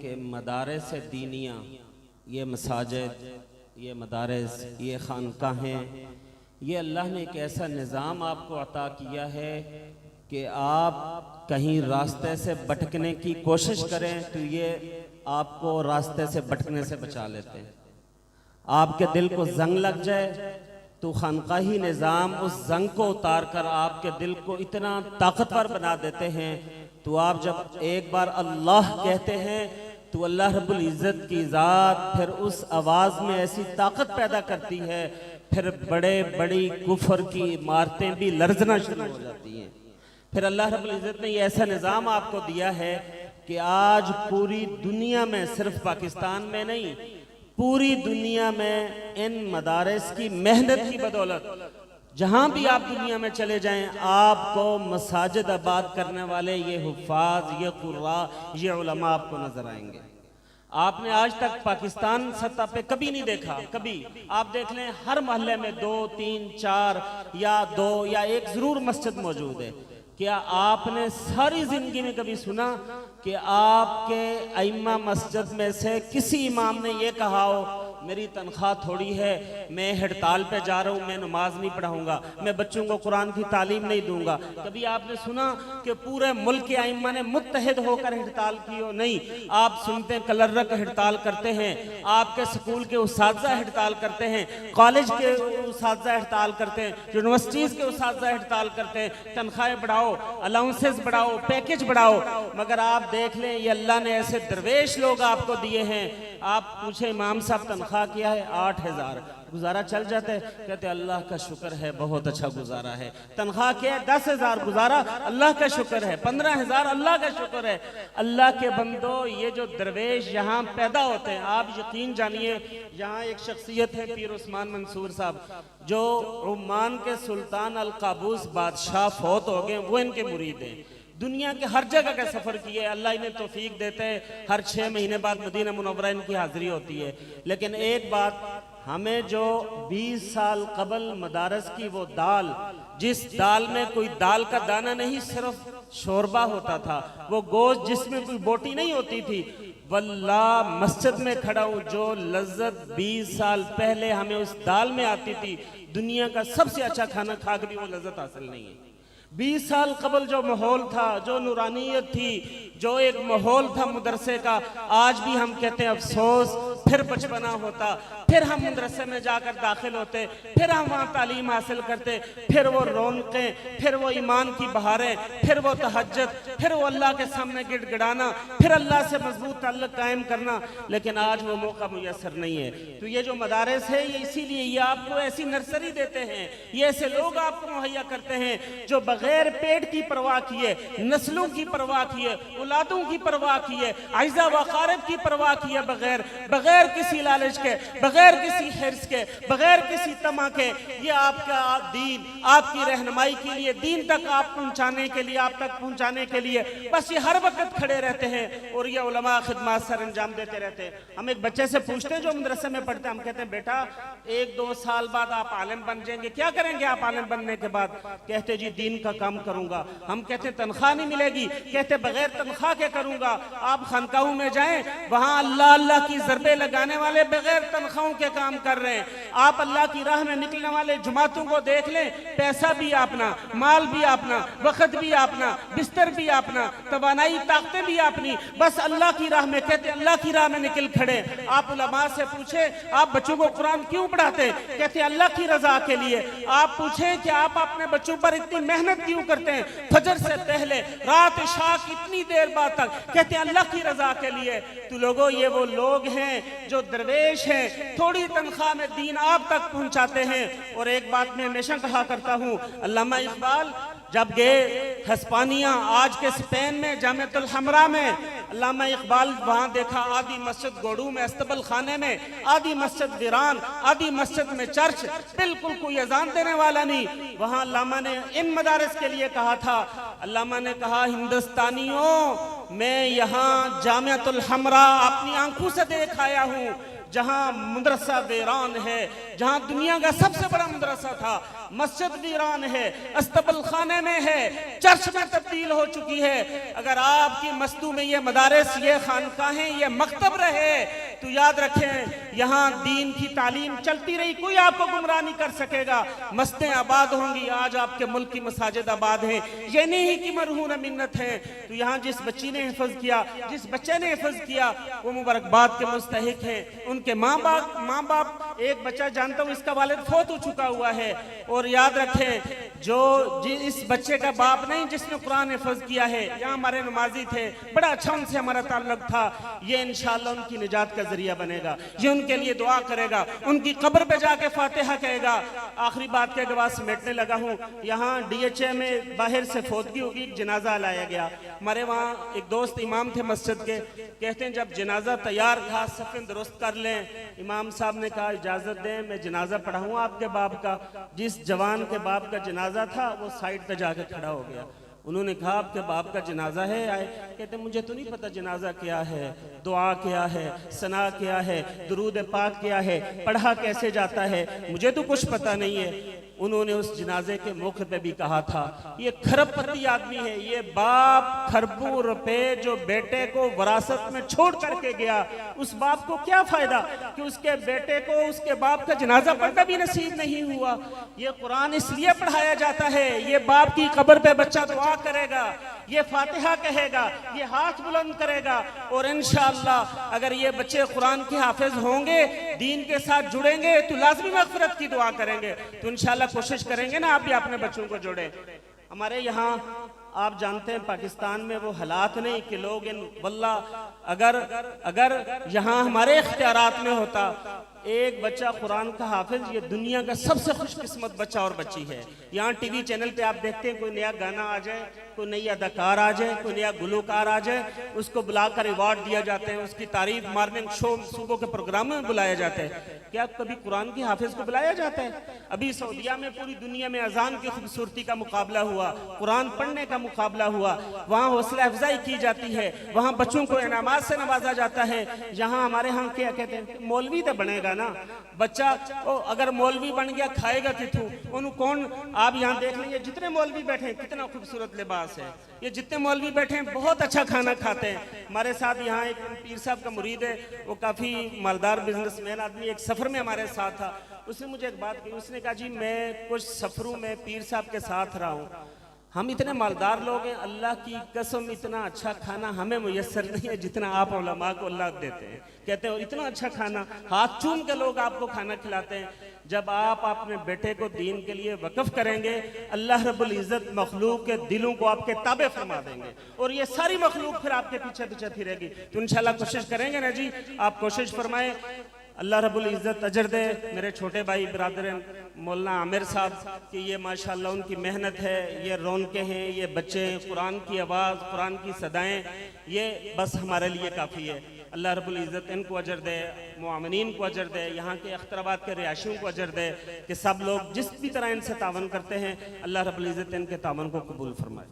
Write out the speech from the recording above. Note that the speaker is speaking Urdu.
کہ مدارس دینیہ، یہ مساجد، یہ مدارس، یہ خانقاہیں، یہ اللہ نے ایک ایسا نظام آپ کو عطا کیا ہے کہ آپ کہیں راستے سے بھٹکنے کی کوشش کریں تو یہ آپ کو راستے سے بھٹکنے سے بچا لیتے ہیں۔ آپ کے دل کو زنگ لگ جائے تو خانقاہی نظام اس زنگ کو اتار کر آپ کے دل کو اتنا طاقتور بنا دیتے ہیں، تو آپ جب ایک بار اللہ کہتے ہیں تو اللہ رب العزت کی ذات پھر اس آواز میں ایسی طاقت پیدا کرتی ہے، پھر بڑے بڑی کفر کی عمارتیں بھی لرزنا شروع ہو جاتی ہیں۔ پھر اللہ رب العزت نے یہ ایسا نظام آپ کو دیا ہے کہ آج پوری دنیا میں، صرف پاکستان میں نہیں، پوری دنیا میں ان مدارس کی محنت کی بدولت جہاں بھی آپ دنیا میں چلے جائیں، آپ کو مساجد آباد کرنے والے یہ حفاظ، یہ قراء، یہ علماء آپ کو نظر آئیں گے۔ آپ نے آج تک پاکستان سطح پہ کبھی نہیں دیکھا، کبھی آپ دیکھ لیں ہر محلے میں 2، 3، 4 یا 2 یا 1 ضرور مسجد موجود ہے۔ کیا آپ نے ساری زندگی میں کبھی سنا کہ آپ کے ائمہ مسجد میں سے کسی امام نے یہ کہا ہو میری تنخواہ تھوڑی ہے، میں ہڑتال پہ جا رہا ہوں، میں نماز نہیں پڑھاؤں گا، میں بچوں کو قرآن کی تعلیم نہیں دوں گا؟ کبھی آپ نے سنا کہ پورے ملک کے ائمہ نے متحد ہو کر ہڑتال کی ہو؟ نہیں۔ آپ سنتے ہیں کلرک ہڑتال کرتے ہیں، آپ کے سکول کے اساتذہ ہڑتال کرتے ہیں، کالج کے اساتذہ ہڑتال کرتے ہیں، یونیورسٹیز کے اساتذہ ہڑتال کرتے ہیں، تنخواہیں بڑھاؤ، الاؤنسز بڑھاؤ، پیکج بڑھاؤ۔ مگر آپ دیکھ لیں یہ اللہ نے ایسے درویش لوگ آپ کو دیے ہیں، آپ پوچھیں امام صاحب تنخواہ کیا ہے؟ 8,000۔ گزارا چل جاتا ہے؟ کہتے اللہ کا شکر ہے بہت اچھا گزارا ہے۔ تنخواہ کیا ہے؟ 10,000۔ گزارا اللہ کا شکر ہے۔ 15,000 اللہ کا شکر ہے۔ اللہ کے بندو، یہ جو درویش یہاں پیدا ہوتے ہیں، آپ یقین جانیے یہاں ایک شخصیت ہے پیر عثمان منصور صاحب، جو عمان کے سلطان القابوس بادشاہ فوت ہو گئے، وہ ان کے مرید ہیں۔ دنیا کے ہر جگہ کا سفر کیے، اللہ انہیں توفیق دیتے ہیں، ہر 6 مہینے بعد مدینہ منورہ ان کی حاضری ہوتی ہے۔ لیکن ایک بات، ہمیں جو 20 سال قبل مدارس کی وہ دال، جس دال میں کوئی دال کا دانہ نہیں، صرف شوربہ ہوتا تھا، وہ گوشت جس میں کوئی بوٹی نہیں ہوتی تھی، واللہ مسجد میں کھڑا ہوں، جو لذت 20 سال پہلے ہمیں اس دال میں آتی تھی، دنیا کا سب سے اچھا کھانا کھا کے بھی وہ لذت حاصل نہیں ہے۔ 20 سال قبل جو ماحول تھا، جو نورانیت تھی، جو ایک ماحول تھا مدرسے کا، آج بھی ہم کہتے ہیں افسوس، پھر بچپنا ہوتا، پھر ہم مدرسے میں جا کر داخل ہوتے، پھر ہم وہاں تعلیم حاصل کرتے، پھر وہ رونقیں، پھر وہ ایمان کی بہاریں، پھر وہ تہجد، پھر وہ اللہ کے سامنے گڑ گڑانا، پھر اللہ سے مضبوط تعلق قائم کرنا۔ لیکن آج وہ موقع میسر نہیں ہے۔ تو یہ جو مدارس ہے، یہ اسی لیے یہ آپ کو ایسی نرسری دیتے ہیں، یہ ایسے لوگ آپ کو مہیا کرتے ہیں جو بغیر پیٹ کی پرواہ کیے، نسلوں کی پرواہ کیے، اولادوں کی پرواہ کیے، عائزہ و اقارب کی پرواہ کیے، بغیر کسی لالچ کے، بغیر کسی حرص کے، بغیر کسی طمع کے، یہ آپ کا دین، آپ کی رہنمائی کے لیے، دین تک آپ پہنچانے کے لیے، آپ تک پہنچانے کے لیے بس یہ ہر وقت کھڑے رہتے ہیں، اور یہ علماء خدمات سر انجام دیتے رہتے ہیں۔ ہم ایک بچے سے پوچھتے ہیں جو مدرسے میں پڑھتے ہیں، ہم کہتے ہیں بیٹا 1-2 سال بعد آپ عالم بن جائیں گے، کیا کریں گے آپ عالم بننے کے بعد؟ کہتے جی دین کا کام کروں گا۔ ہم کہتے ہیں تنخواہ نہیں ملے گی، کہتے بغیر تنخواہ کے کروں گا۔ آپ خانقاہوں میں جائیں، وہاں اللہ اللہ کی ضربیں لگانے والے بغیر تنخواہوں کے کام کر رہے ہیں۔ آپ اللہ کی راہ میں نکلنے والے جماعتوں کو دیکھ لیں، پیسہ بھی اپنا، مال بھی اپنا، وقت بھی اپنا، بستر بھی اپنا، توانائی طاقتیں بھی اپنی، بس اللہ کی راہ میں، کہتے اللہ کی راہ میں نکل کھڑے۔ آپ علماء سے پوچھیں آپ بچوں کو قرآن کیوں پڑھاتے؟ کہتے اللہ کی رضا کے لیے۔ آپ پوچھیں کہ آپ اپنے بچوں پر اتنی محنت کیوں کرتے ہیں، فجر سے پہلے، رات عشاء کی اتنی دیر بعد تک؟ کہتے ہیں اللہ کی رضا کے لیے۔ تو لوگوں، یہ وہ لوگ ہیں جو درویش ہیں، تھوڑی تنخواہ میں دین آپ تک پہنچاتے ہیں۔ اور ایک بات میں ہمیشہ کہا کرتا ہوں، علامہ اقبال جب گئے ہسپانیہ، آج کے اسپین میں، جامعۃ الحمراء میں، علامہ اقبال وہاں دیکھا آدھی مسجد گوڑو میں، استقبال خانے میں، آدھی مسجد ویران، آدھی مسجد میں چرچ، بالکل کوئی اذان دینے والا نہیں۔ وہاں علامہ نے ان مدارس کے لیے کہا تھا، علامہ نے کہا ہندوستانیوں، میں یہاں جامعۃ الحمراء اپنی آنکھوں سے دیکھ آیا ہوں، جہاں مدرسہ ویران ہے، جہاں دنیا کا سب سے بڑا مدرسہ تھا، مسجد ویران ہے، استقبال خانے میں ہے، چرچ میں تبدیل ہو چکی ہے۔ اگر آپ کی مستو میں یہ مدارس، یہ خانقاہیں، یہ مکتب رہے تو یاد رکھیں یہاں دین کی تعلیم چلتی رہی، کوئی آپ کو گمراہ نہیں کر سکے گا، مسجدیں آباد ہوں گی۔ آج آپ کے ملک کی مساجد آباد ہیں، یہ نہیں کہ مرہون منت ہیں۔ تو یہاں جس بچی نے حفظ کیا، جس بچے نے حفظ کیا، وہ مبارکباد کے مستحق ہیں۔ ان کے ماں باپ، ایک بچہ جانتا ہوں اس کا والد فوت ہو چکا ہوا ہے، اور یاد رکھیں جو اس بچے کا باپ نہیں جس نے قرآن حفظ کیا ہے، یہاں ہمارے نمازی تھے، بڑا اچھا ان سے ہمارا تعلق تھا، یہ انشاءاللہ ان کی نجات کا ذریعہ بنے گا، یہ ان کے لیے دعا کرے گا، ان کی قبر پہ جا کے فاتحہ کہے گا۔ آخری بات کے بعد سمیٹنے لگا ہوں، یہاں ڈی ایچ اے میں باہر سے فوتگی ہوگی، جنازہ لایا گیا۔ ہمارے وہاں ایک دوست امام تھے مسجد کے، کہتے ہیں جب جنازہ تیار تھا صفیں درست کر لیں، امام صاحب نے کہا اجازت دیں میں جنازہ پڑھاؤں آپ کے باپ کا۔ جس جوان کے باپ کا جنازہ تھا وہ سائٹ پہ جا کے کھڑا ہو گیا۔ انہوں نے کہا آپ کے باپ کا جنازہ ہے؟ آئے کہتے ہیں مجھے تو نہیں پتا جنازہ کیا ہے، دعا کیا ہے، ثنا کیا ہے، درود پاک کیا ہے، پڑھا کیسے جاتا ہے، مجھے تو کچھ پتا نہیں ہے۔ انہوں نے اس جنازے کے موقع پہ بھی کہا تھا یہ کھرب پتی آدمی ہے، یہ باپ کھربوں روپے جو بیٹے کو وراثت میں چھوڑ کر کے گیا، اس باپ کو کیا فائدہ کہ اس کے بیٹے کو اس کے باپ کا جنازہ پڑھنا بھی نصیب نہیں ہوا۔ یہ قرآن اس لیے پڑھایا جاتا ہے، یہ باپ کی قبر پہ بچہ دعا کرے گا، یہ فاتحہ کہے گا، یہ ہاتھ بلند کرے گا، اور انشاءاللہ اگر یہ بچے قرآن کے حافظ ہوں گے، دین کے ساتھ جڑیں گے تو لازمی مغفرت کی دعا کریں گے۔ تو انشاءاللہ کوشش کریں گے نا آپ بھی اپنے بچوں کو جوڑیں۔ ہمارے یہاں آپ جانتے ہیں پاکستان میں وہ حالات نہیں کہ لوگ واللہ اگر یہاں ہمارے اختیارات میں ہوتا ایک بچہ قرآن کا حافظ، یہ دنیا کا سب سے خوش قسمت بچہ اور بچی ہے۔ یہاں ٹی وی چینل پہ آپ دیکھتے ہیں کوئی نیا گانا آ جائے، کوئی نئی اداکار آ جائے، کوئی نیا گلوکار آ جائے، اس کو بلا کر ایوارڈ دیا جاتے ہیں، اس کی تعریف مارننگ شو صبح کے پروگرام میں بلایا جاتا ہے۔ کیا کبھی قرآن کے حافظ کو بلایا جاتا ہے؟ ابھی سعودیہ میں پوری دنیا میں اذان کی خوبصورتی کا مقابلہ ہوا، قرآن پڑھنے کا مقابلہ ہوا، وہاں حوصلہ افزائی کی جاتی ہے، وہاں بچوں کو انعامات سے نوازا جاتا ہے۔ یہاں ہمارے ہاں کیا کہتے ہیں مولوی تو بنے گا نا بچہ، اگر مولوی بن گیا کھائے گا کتوں انہوں کون؟ آپ یہاں دیکھ لیں جتنے مولوی بیٹھے ہیں کتنا خوبصورت لباس ہے، یہ جتنے مولوی بیٹھے ہیں بہت اچھا کھانا کھاتے ہیں۔ ہمارے ساتھ یہاں ایک پیر صاحب کا مرید ہے، وہ کافی مالدار بزنس مین آدمی، ایک سفر میں ہمارے ساتھ تھا، اس نے مجھے ایک بات کہی، اس نے کہا جی میں کچھ سفروں میں پیر صاحب کے ساتھ رہا ہوں، ہم اتنے مالدار لوگ ہیں، اللہ کی قسم اتنا اچھا کھانا ہمیں میسر نہیں ہے جتنا آپ علماء کو اللہ دیتے ہیں۔ کہتے ہیں اتنا اچھا کھانا ہاتھ چوم کے لوگ آپ کو کھانا کھلاتے ہیں۔ جب آپ اپنے بیٹے کو دین کے لیے وقف کریں گے، اللہ رب العزت مخلوق کے دلوں کو آپ کے تابع فرما دیں گے، اور یہ ساری مخلوق پھر آپ کے پیچھے پیچھے پھرے گی۔ تو انشاءاللہ کوشش کریں گے نا جی، آپ کوشش فرمائیں، اللہ رب العزت اجر دے۔ میرے چھوٹے بھائی برادر مولانا عامر صاحب کہ یہ ماشاءاللہ ان کی محنت ہے، یہ رونقیں ہیں، یہ بچے ہیں، قرآن کی آواز، قرآن کی صدائیں، یہ بس ہمارے لیے کافی ہے۔ اللہ رب العزت ان کو اجر دے، معاونین کو اجر دے، یہاں کے اخترابات کے رہائشیوں کو اجر دے، کہ سب لوگ جس بھی طرح ان سے تعاون کرتے ہیں اللہ رب العزت ان کے تعاون کو قبول فرمائے۔